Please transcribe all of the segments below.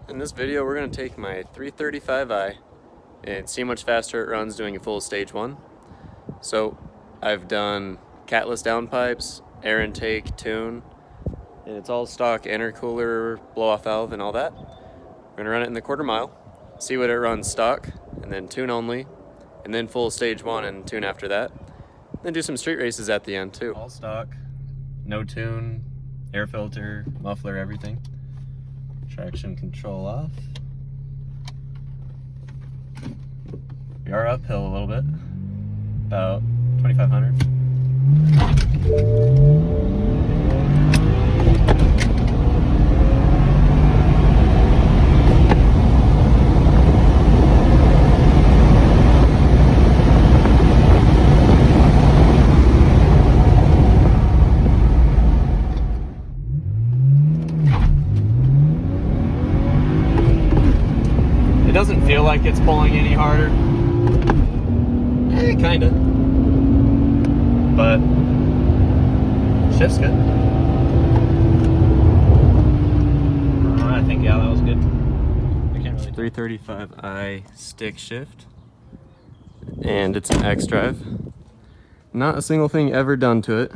In this video, we're going to take my 335i and see how much faster it runs doing a full stage 1. So I've done catless downpipes, air intake, tune, and it's all stock intercooler, blow-off valve, and all that. We're going to run it in the quarter mile, see what it runs stock, and then tune only, and then full stage 1 and tune after that. Then do some street races at the end too. All stock, no tune, air filter, muffler, everything. Traction control off. We are uphill a little bit, about 2,500. It doesn't feel like it's pulling any harder. Kinda. But shift's good. I think, yeah, that was good. I can't really 335i stick shift. And it's an Xdrive. Not a single thing ever done to it.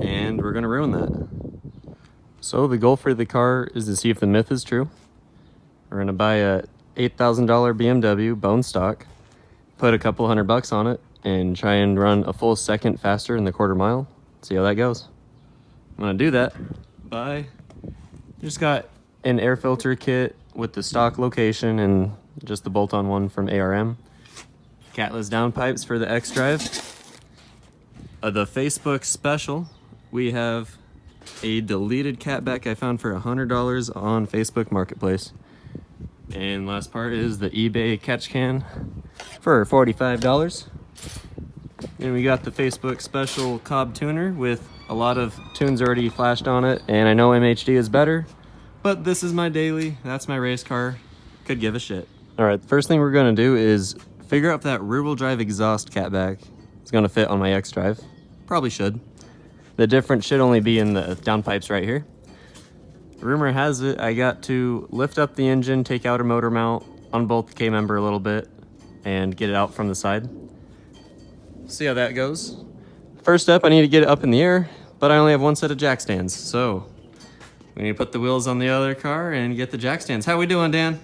And we're gonna ruin that. So the goal for the car is to see if the myth is true. We're gonna buy a $8,000 BMW bone stock, put a couple $100 on it, and try and run a full second faster in the quarter mile. See how that goes. I'm gonna do that by just got an air filter kit with the stock location and just the bolt-on one from ARM. Catless downpipes for the Xdrive. The Facebook special, we have a deleted catback I found for $100 on Facebook Marketplace. And last part is the eBay catch can for $45. And we got the Facebook special Cobb tuner with a lot of tunes already flashed on it. And I know MHD is better, but this is my daily. That's my race car. Could give a shit. All right, the first thing we're gonna do is figure out if that rear-wheel drive exhaust catback is gonna fit on my Xdrive. Probably should. The difference should only be in the downpipes right here. Rumor has it I got to lift up the engine, take out a motor mount, unbolt the K-member a little bit, and get it out from the side. See how that goes. First step, I need to get it up in the air, but I only have one set of jack stands, so we need to put the wheels on the other car and get the jack stands. How we doing, Dan?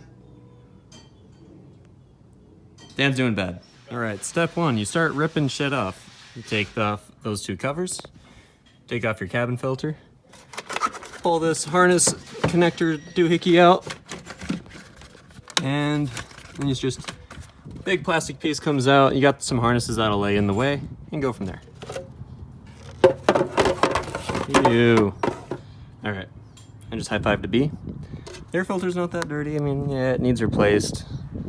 Dan's doing bad. All right, step 1, you start ripping shit off. You take off those two covers, take off your cabin filter, pull this harness connector doohickey out, and then it's just big plastic piece comes out. You got some harnesses that'll lay in the way and go from there. Ew. All right, and just high five to B. Air filter's not that dirty. I mean, yeah, it needs replaced.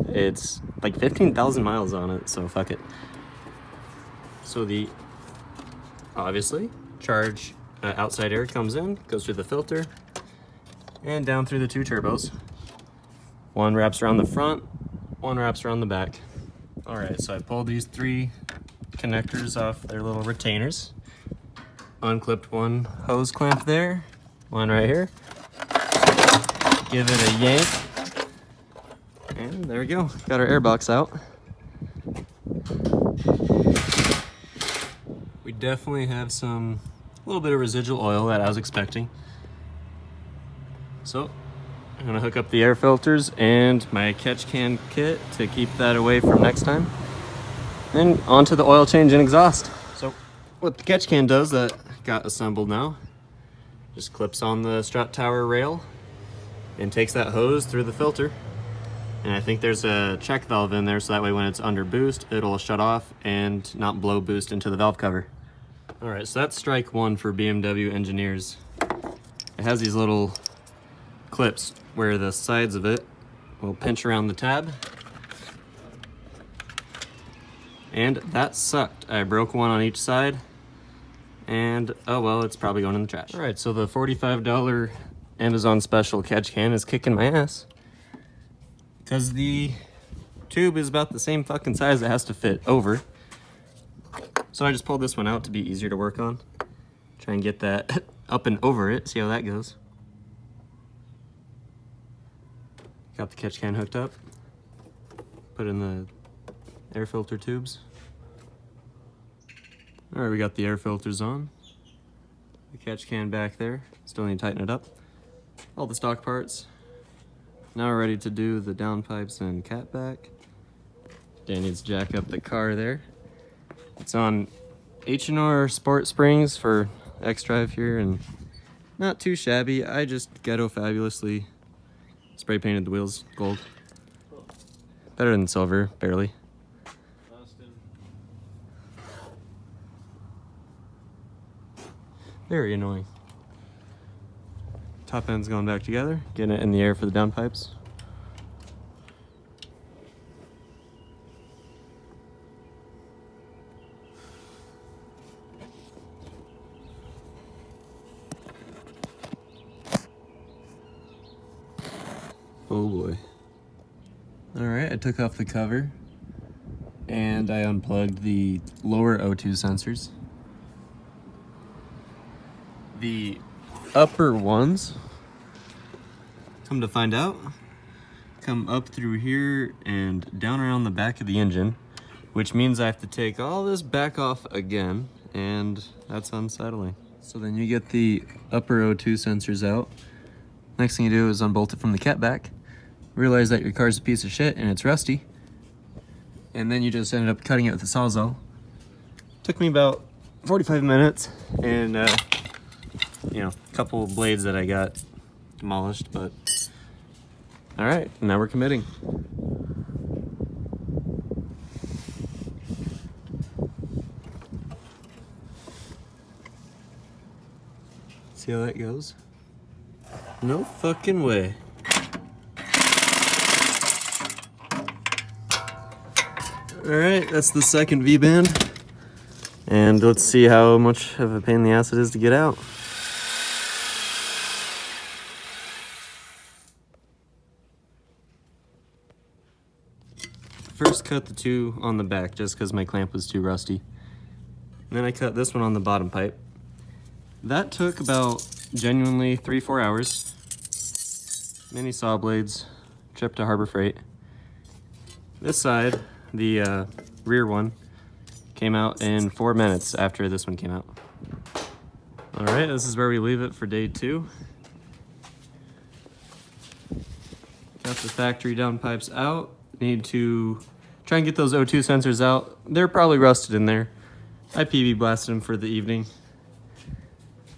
It's like 15,000 miles on it, so fuck it. So the, obviously, charge outside air comes in, goes through the filter, and down through the two turbos. One wraps around the front, one wraps around the back. All right, so I pulled these three connectors off their little retainers. Unclipped one hose clamp there, one right here. Give it a yank, and there we go. Got our air box out. We definitely have a little bit of residual oil that I was expecting. So I'm gonna hook up the air filters and my catch can kit to keep that away from next time. Then onto the oil change and exhaust. So what the catch can does that got assembled now, just clips on the strut tower rail and takes that hose through the filter. And I think there's a check valve in there, so that way when it's under boost, it'll shut off and not blow boost into the valve cover. All right, so that's strike one for BMW engineers. It has these little clips where the sides of it will pinch around the tab. And that sucked. I broke one on each side, and oh well, it's probably going in the trash. All right, so the $45 Amazon special catch can is kicking my ass because the tube is about the same fucking size it has to fit over. So I just pulled this one out to be easier to work on. Try and get that up and over it, see how that goes. Got the catch can hooked up. Put in the air filter tubes. All right, we got the air filters on. The catch can back there. Still need to tighten it up. All the stock parts. Now we're ready to do the downpipes and cat back. Dan needs to jack up the car there. It's on H&R Sport Springs for Xdrive here, and not too shabby. I just ghetto fabulously spray painted the wheels gold. Better than silver, barely. Very annoying. Top end's going back together, getting it in the air for the downpipes. Oh boy. Alright, I took off the cover and I unplugged the lower O2 sensors. The upper ones, come to find out, come up through here and down around the back of the engine, which means I have to take all this back off again, and that's unsettling. So then you get the upper O2 sensors out. Next thing you do is unbolt it from the cat back, realize that your car's a piece of shit and it's rusty, and then you just ended up cutting it with a Sawzall. Took me about 45 minutes, and you know, a couple of blades that I got demolished, but all right, now we're committing. See how that goes? No fucking way. All right, that's the second V-band. And let's see how much of a pain in the ass it is to get out. First cut the two on the back just because my clamp was too rusty. And then I cut this one on the bottom pipe. That took about genuinely 3-4 hours. Mini saw blades, trip to Harbor Freight. This side, the rear one, came out in 4 minutes after this one came out. All right, this is where we leave it for day 2. Got the factory downpipes out. Need to try and get those O2 sensors out. They're probably rusted in there. I PB blasted them for the evening.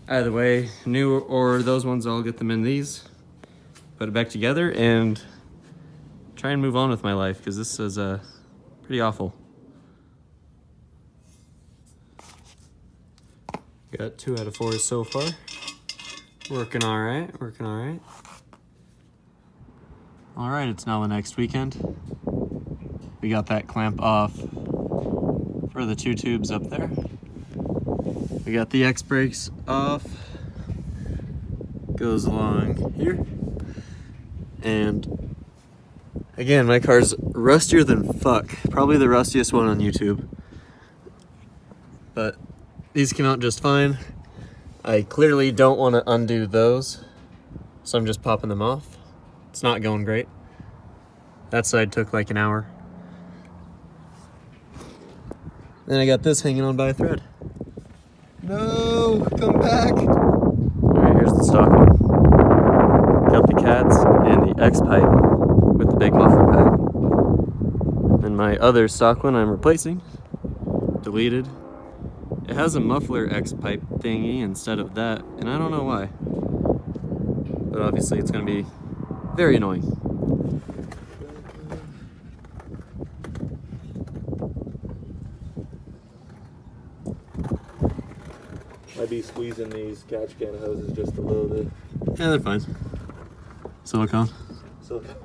Either way, new or those ones, I'll get them in these, put it back together, and try and move on with my life, because this is pretty awful. Got 2 out of 4 so far. Working all right, working all right. All right, it's now the next weekend. We got that clamp off for the 2 tubes up there. We got the X brakes off. Goes along here. And again, my car's rustier than fuck. Probably the rustiest one on YouTube. But these came out just fine. I clearly don't want to undo those, so I'm just popping them off. It's not going great. That side took like an hour. Then I got this hanging on by a thread. No, come back. All right, here's the stock one. Got the cats and the X pipe with the big muffler pack. And my other stock one I'm replacing, deleted. It has a muffler X pipe thingy instead of that, and I don't know why. But obviously it's gonna be very annoying. Might be squeezing these catch can hoses just a little bit. Yeah, they're fine. Silicone. Silicone.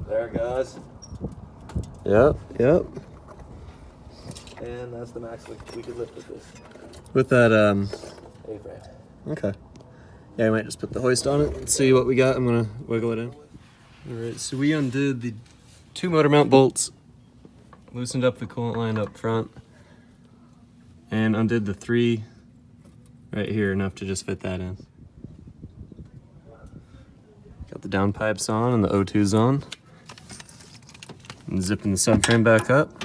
There it goes. Yep, yep. And that's the max we could lift with this. With that, A-frame. okay. Yeah, I might just put the hoist on it and see what we got. I'm gonna wiggle it in. All right, so we undid the 2 motor mount bolts, loosened up the coolant line up front, and undid the 3 right here, enough to just fit that in. Got the downpipes on and the O2's on. And zipping the subframe back up.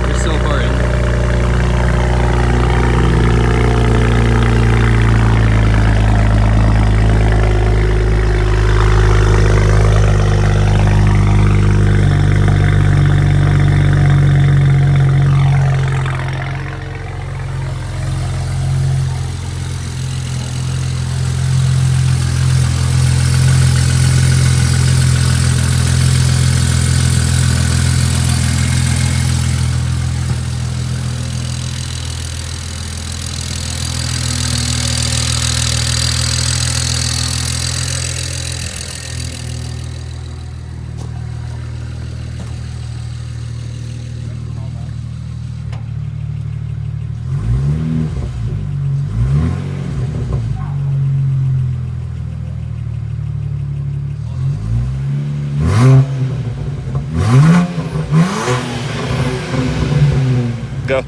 We're so far in. Go.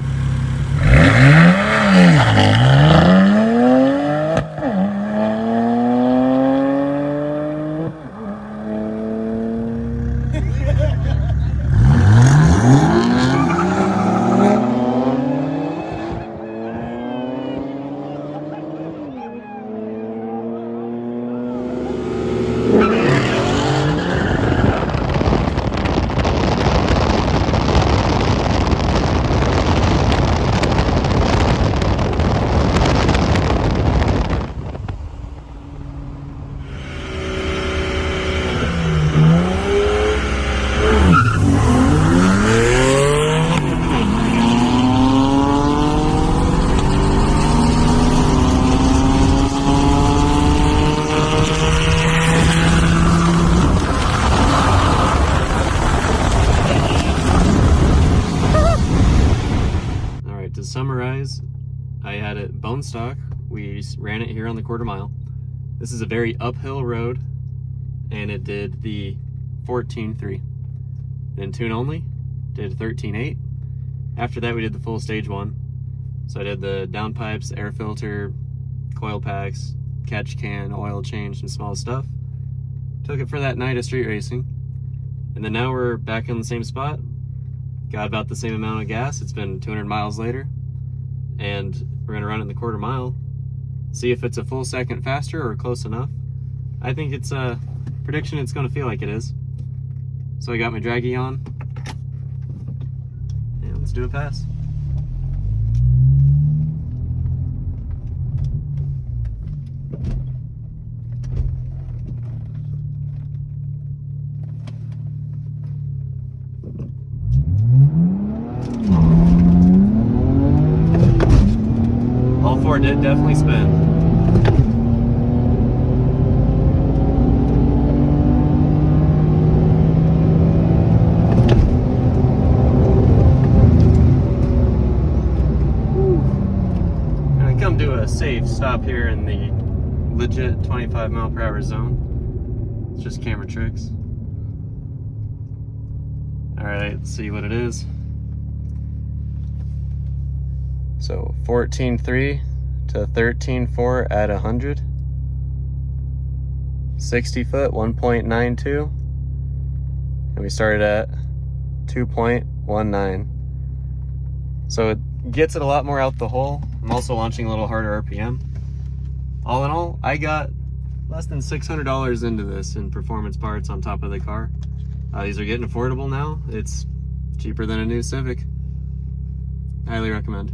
To summarize, I had it bone stock. We ran it here on the quarter mile. This is a very uphill road, and it did the 14.3. Then tune only, did 13.8. After that, we did the full stage one. So I did the downpipes, air filter, coil packs, catch can, oil change, and small stuff. Took it for that night of street racing. And then now we're back in the same spot. Got about the same amount of gas. It's been 200 miles later, and we're gonna run it in the quarter mile, see if it's a full second faster or close enough. I think it's a prediction it's gonna feel like it is. So I got my draggy on, and let's do a pass. All four did definitely spin. Gonna come to a safe stop here in the legit 25 mile per hour zone. It's just camera tricks. All right, let's see what it is. So 14.3 to 13.4 at 100. 60 foot, 1.92. And we started at 2.19. So it gets it a lot more out the hole. I'm also launching a little harder RPM. All in all, I got less than $600 into this in performance parts on top of the car. These are getting affordable now. It's cheaper than a new Civic. Highly recommend.